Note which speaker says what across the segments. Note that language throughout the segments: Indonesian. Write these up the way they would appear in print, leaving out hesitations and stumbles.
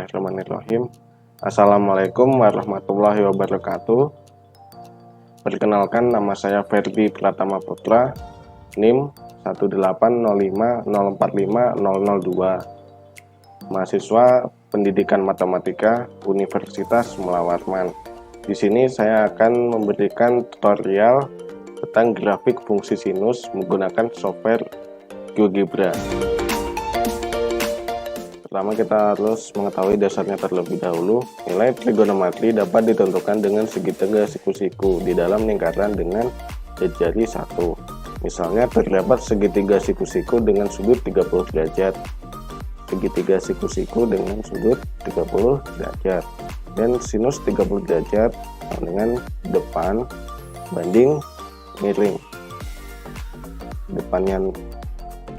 Speaker 1: Bismillahirrahmanirrahim. Assalamualaikum warahmatullahi wabarakatuh. Perkenalkan, nama saya Ferdi Pratama Putra, NIM 180545002, mahasiswa Pendidikan Matematika Universitas Mula Warman. Di sini saya akan memberikan tutorial tentang grafik fungsi sinus menggunakan software GeoGebra. Pertama, kita harus mengetahui dasarnya terlebih dahulu. Nilai trigonometri dapat ditentukan dengan segitiga siku-siku di dalam lingkaran dengan jari 1. Misalnya, terdapat segitiga siku-siku dengan sudut 30 derajat, segitiga siku-siku dengan sudut 30 derajat, dan sinus 30 derajat dengan depan banding miring. Depannya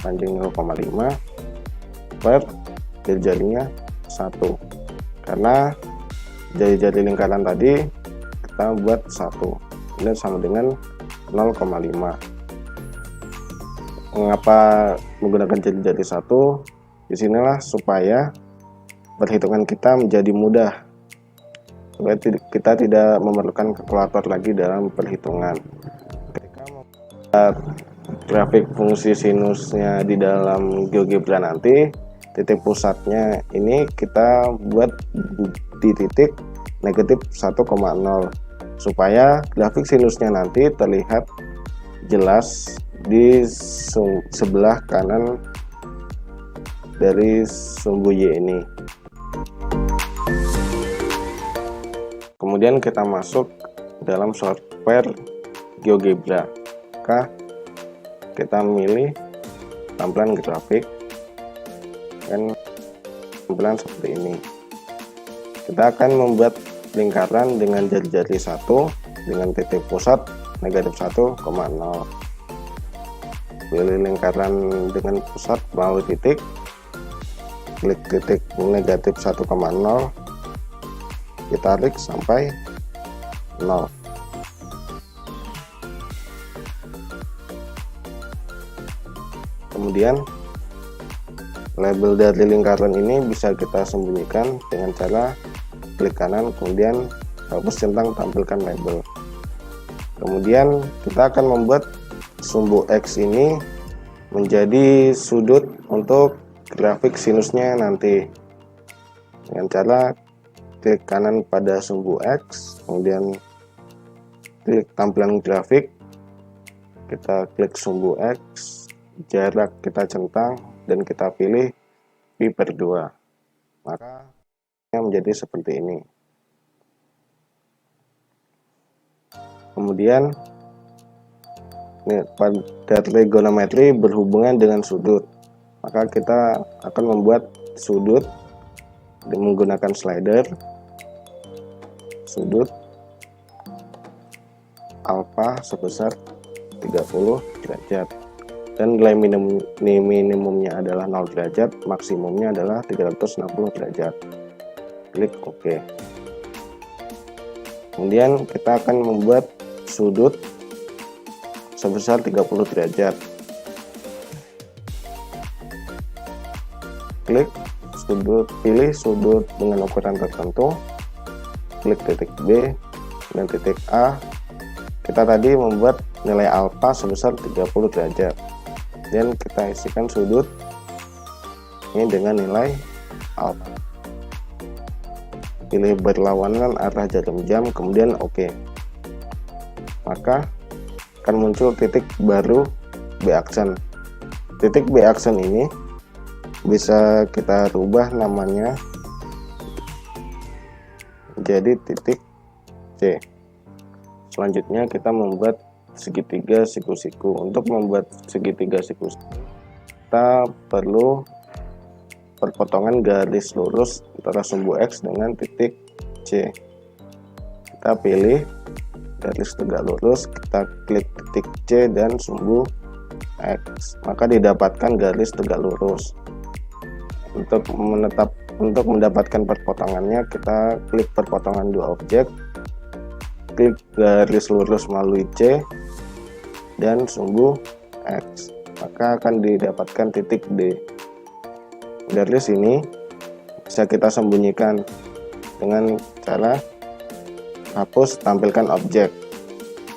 Speaker 1: banding 0,5 per jari-jarinya 1, karena jari-jari lingkaran tadi kita buat 1, ini sama dengan 0,5. Mengapa menggunakan jari-jari 1? Disinilah supaya perhitungan kita menjadi mudah, supaya kita tidak memerlukan kalkulator lagi dalam perhitungan. Ketika membuat grafik fungsi sinusnya di dalam GeoGebra nanti, titik pusatnya ini kita buat di titik negatif 1,0 supaya grafik sinusnya nanti terlihat jelas di sebelah kanan dari sumbu Y ini. Kemudian kita masuk dalam software GeoGebra. Maka kita milih tampilan grafik dan tampilan seperti ini. Kita akan membuat lingkaran dengan jari-jari 1 dengan titik pusat negatif 1,0. Pilih lingkaran dengan pusat melalui titik, klik titik negatif 1,0, ditarik sampai 0. Kemudian label dari lingkaran ini bisa kita sembunyikan dengan cara klik kanan, kemudian hapus centang tampilkan label. Kemudian kita akan membuat sumbu X ini menjadi sudut untuk grafik sinusnya nanti dengan cara klik kanan pada sumbu X, kemudian klik tampilan grafik, kita klik sumbu X, jarak kita centang dan kita pilih pi/2, maka menjadi seperti ini. Kemudian pada trigonometri berhubungan dengan sudut, maka kita akan membuat sudut menggunakan slider, sudut alfa sebesar 30 derajat. Dan nilai minimumnya adalah 0 derajat, maksimumnya adalah 360 derajat. Klik OK. Kemudian kita akan membuat sudut sebesar 30 derajat. Klik sudut, pilih sudut dengan ukuran tertentu, klik titik B dan titik A. Kita tadi membuat nilai alfa sebesar 30 derajat. Dan kita isikan sudut ini dengan nilai alfa. Pilih berlawanan arah jarum jam, kemudian OK. Maka akan muncul titik baru B aksen. Titik B aksen ini bisa kita rubah namanya jadi titik C. Selanjutnya kita membuat segitiga siku-siku. Untuk membuat segitiga siku-siku, kita perlu perpotongan garis lurus antara sumbu X dengan titik C. Kita pilih garis tegak lurus, kita klik titik C dan sumbu X, maka didapatkan garis tegak lurus. Untuk mendapatkan perpotongannya, kita klik perpotongan dua objek, klik garis lurus melalui C dan sumbu X, maka akan didapatkan titik D. Dari sini bisa kita sembunyikan dengan cara hapus tampilkan objek.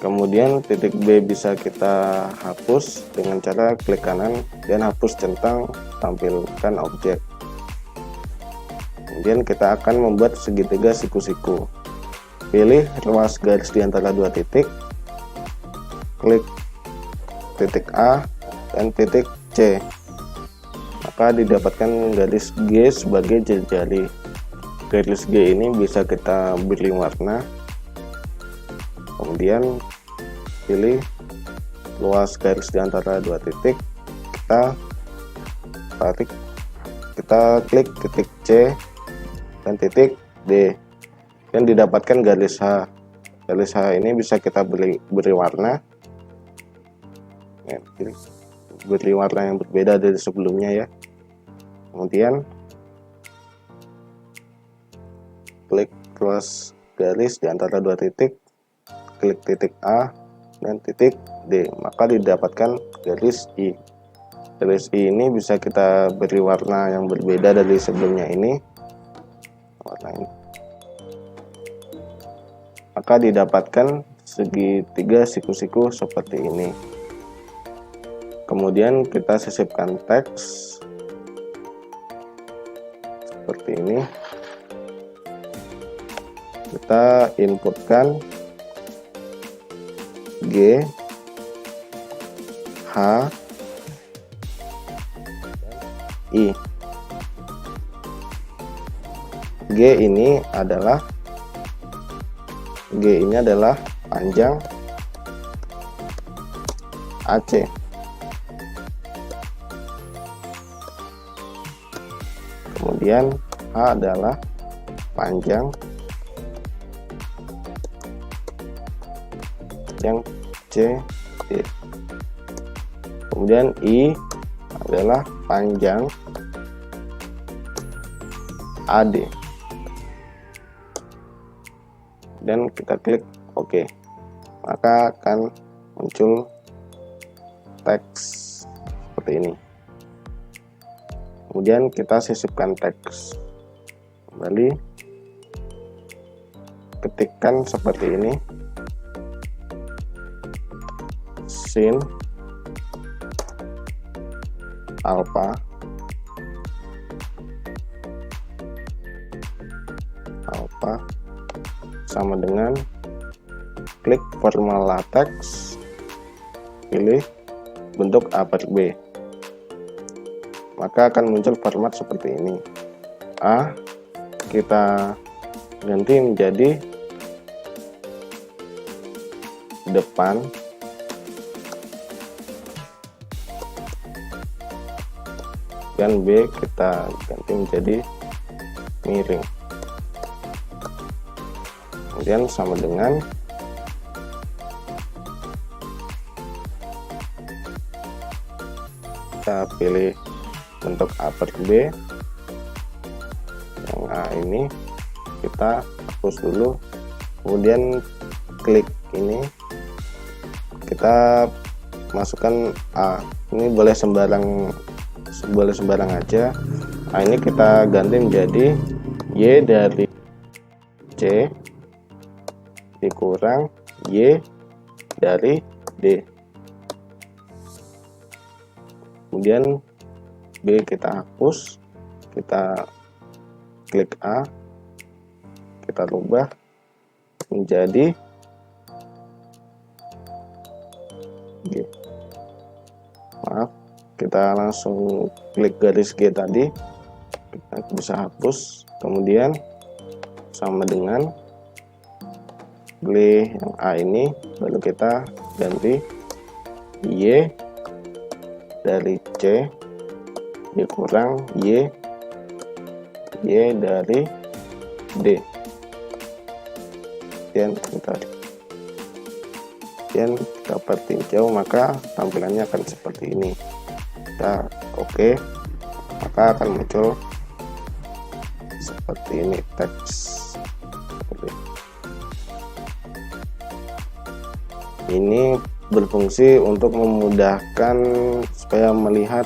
Speaker 1: Kemudian titik B bisa kita hapus dengan cara klik kanan dan hapus centang tampilkan objek. Kemudian kita akan membuat segitiga siku-siku. Pilih ruas garis di antara dua titik, klik titik A dan titik C, maka didapatkan garis G sebagai jari. Garis G ini bisa kita beri warna. Kemudian pilih luas garis di antara dua titik, kita tarik, kita klik titik C dan titik D dan didapatkan garis H. Garis H ini bisa kita beri warna, beri warna yang berbeda dari sebelumnya ya. Kemudian klik luas garis di antara dua titik, klik titik A dan titik D, maka didapatkan garis I. Garis I ini bisa kita beri warna yang berbeda dari sebelumnya ini, warna ini, maka didapatkan segitiga siku-siku seperti ini. Kemudian kita sisipkan teks seperti ini, kita inputkan G, H, I. G ini adalah panjang AC. Kemudian H adalah panjang C, D. Kemudian I adalah panjang AD. Dan kita klik OK, maka akan muncul teks seperti ini. Kemudian kita sisipkan teks kembali, ketikkan seperti ini, sin alpha sama dengan, klik formula teks, pilih bentuk A per B, maka akan muncul format seperti ini. A kita ganti menjadi depan, dan B kita ganti menjadi miring. Kemudian sama dengan, kita pilih bentuk A per B, yang A ini kita hapus dulu, kemudian klik ini, kita masukkan A, ini boleh sembarang aja. A ini kita ganti menjadi Y dari C dikurang Y dari D. Kemudian B kita hapus, kita klik A, kita rubah menjadi G. Maaf, kita langsung klik garis G tadi, kita bisa hapus. Kemudian sama dengan, pilih yang A ini, lalu kita ganti Y dari C dikurang Y dari D, dan dapat tinjau, maka tampilannya akan seperti ini. Kita OK, maka akan muncul seperti ini teks. Ini berfungsi untuk memudahkan supaya melihat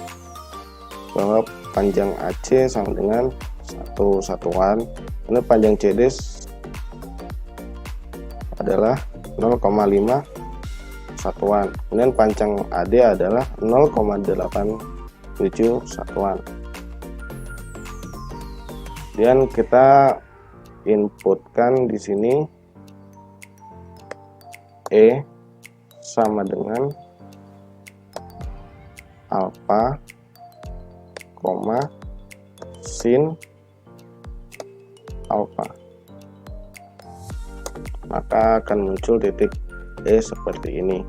Speaker 1: bahwa panjang AC sama dengan 1 1 satuan. Ini panjang CD adalah 0,5 satuan. Kemudian panjang AD adalah 0,87 satuan. Kemudian kita inputkan di sini E sama dengan alfa, sin alfa, maka akan muncul titik E seperti ini.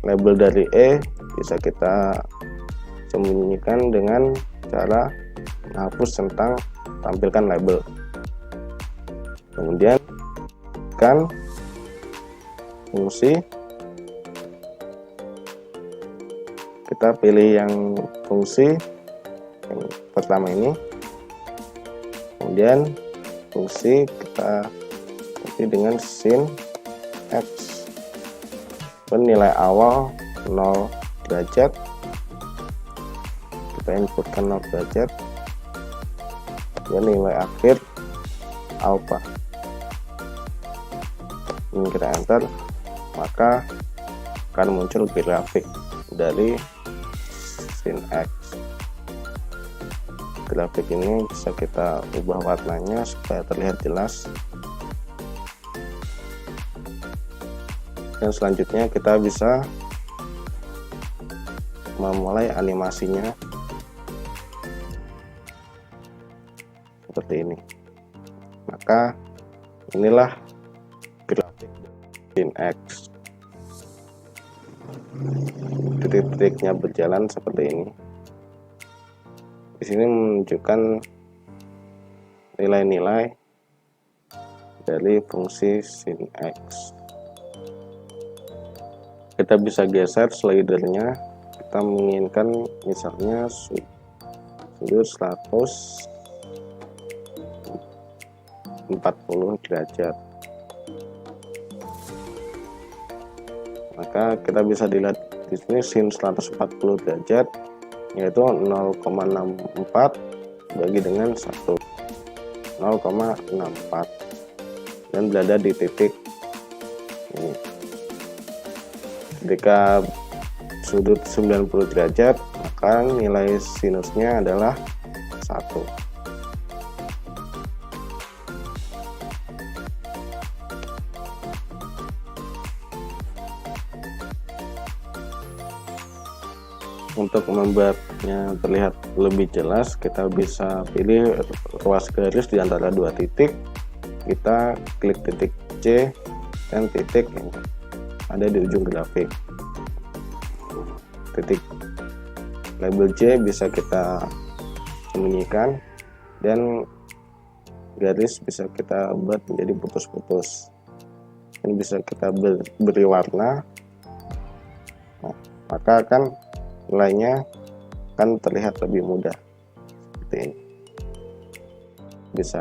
Speaker 1: Label dari E bisa kita sembunyikan dengan cara menghapus centang tampilkan label. Kemudian kan fungsi, kita pilih yang fungsi yang pertama ini, kemudian fungsi kita ganti dengan sin x, nilai awal 0 derajat, kita inputkan 0 derajat, dan nilai akhir alpha. Ini kita enter, maka akan muncul grafik dari sin x. Grafik ini bisa kita ubah warnanya supaya terlihat jelas. Dan selanjutnya kita bisa memulai animasinya seperti ini. Maka inilah grafik sin x. Titik-titiknya berjalan seperti ini. Di sini menunjukkan nilai-nilai dari fungsi sin x. Kita bisa geser slidernya, kita menginginkan misalnya sudut 140 derajat, maka kita bisa dilihat di sini sin 140 derajat yaitu 0,64 bagi dengan 1, 0,64, dan berada di titik ini. Ketika sudut 90 derajat, maka nilai sinusnya adalah 1. Untuk membuatnya terlihat lebih jelas, kita bisa pilih ruas garis di antara dua titik. Kita klik titik C dan titik yang ada di ujung grafik. Titik label C bisa kita sembunyikan, dan garis bisa kita buat menjadi putus-putus. Ini bisa kita beri warna, maka akan nilainya akan terlihat lebih mudah seperti ini. Bisa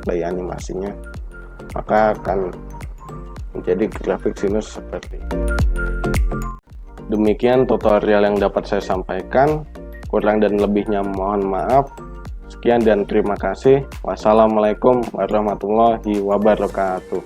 Speaker 1: play animasinya, maka akan menjadi grafik sinus seperti ini. Demikian tutorial yang dapat saya sampaikan. Kurang dan lebihnya mohon maaf. Sekian dan terima kasih. Wassalamualaikum warahmatullahi wabarakatuh.